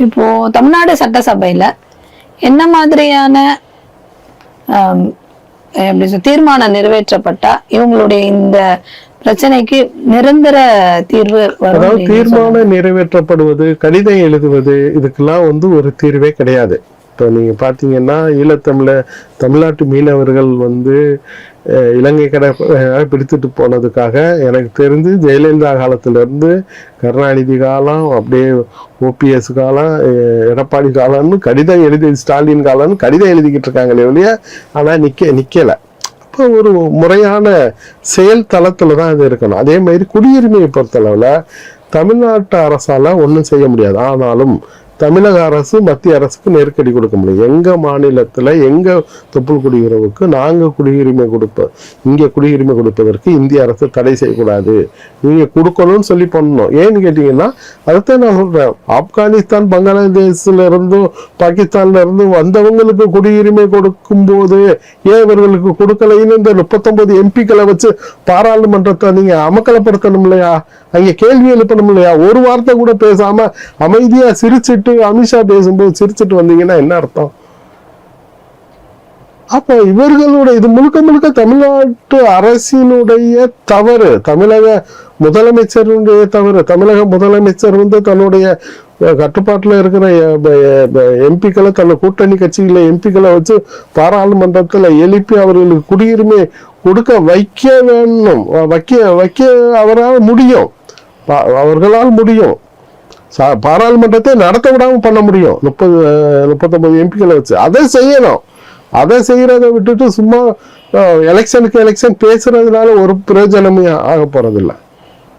இப்போ தமிழ்நாடு சட்டசபையில என்ன மாதிரியான தீர்மானம் நிறைவேற்றப்பட்டா இவங்களுடைய இந்த பிரச்சனைக்கு நிரந்தர தீர்வு வரும்? அதாவது தீர்மானம் நிறைவேற்றப்படுவது, கடிதம் எழுதுவது, இதுக்கெல்லாம் ஒரு தீர்வே கிடையாது. இப்போ நீங்க பாத்தீங்கன்னா தமிழ்நாட்டு மீனவர்கள் இலங்கை கடை பிடித்துட்டு போனதுக்காக எனக்கு தெரிஞ்சு ஜெயலலிதா காலத்துல இருந்து கருணாநிதி காலம், அப்படியே ஓபிஎஸ் காலம், எடப்பாடி காலம்னு கடிதம் எழுதி, ஸ்டாலின் காலம்னு கடிதம் எழுதிக்கிட்டு இருக்காங்களே ஒழிய ஆனா நிக்கல. அப்போ ஒரு முறையான செயல் தளத்துல தான் இது இருக்கணும். அதே மாதிரி குடியுரிமையை பொறுத்தளவுல தமிழ்நாட்டு அரசால ஒன்றும் செய்ய முடியாது. ஆனாலும் தமிழக அரசு மத்திய அரசுக்கு நெருக்கடி கொடுக்க முடியும். எங்க மாநிலத்துல எங்க தொப்புள் குடியுறவுக்கு நாங்க குடியுரிமை கொடுப்போம், இங்க குடியுரிமை கொடுப்பதற்கு இந்திய அரசு தடை செய்யக்கூடாது, நீங்க கொடுக்கணும்னு சொல்லி பண்ணணும். ஏன்னு கேட்டீங்கன்னா அதைத்தான் நான் சொல்றேன். ஆப்கானிஸ்தான், பங்களாதேஷ்ல இருந்தும் பாகிஸ்தான்ல இருந்தும் வந்தவங்களுக்கு குடியுரிமை கொடுக்கும் போது ஏன் இவர்களுக்கு கொடுக்கலைன்னு இந்த 39 எம்பிக்களை வச்சு பாராளுமன்றத்தை நீங்க அமக்கலப்படுத்தணும் இல்லையா? அங்க கேள்வி எழுப்பணும் இல்லையா? ஒரு வார்த்தை கூட பேசாம அமைதியா சிரிச்சிட்டு அமித்ஷா பேசும்போது சிரிச்சிட்டு வந்தீங்கன்னா என்ன அர்த்தம்? அப்ப இவர்களுடைய இது முழுக்க தமிழ்நாட்டு அரசினுடைய தவறு, தமிழக முதலமைச்சருடைய தவறு. தமிழக முதலமைச்சர் தன்னுடைய கட்டுப்பாட்டுல இருக்கிற எம்பிக்களை, தன்னை கூட்டணி கட்சிகளை எம்பிக்களை வச்சு பாராளுமன்றத்துல எழுப்பி அவர்களுக்கு குடியுரிமை கொடுக்க வைக்க வேணும், வைக்க அவரால் முடியும், அவர்களால் முடியும். பாராளுமன்றத்தை நடத்த விடாம பண்ண முடியும் 39 எம்பிக்களை வச்சு. அதை செய்யணும். அதை செய்யறத விட்டுட்டு சும்மா எலெக்ஷனுக்கு எலெக்ஷன் பேசுறதுனால ஒரு பிரயோஜனமே ஆக போறதில்லை.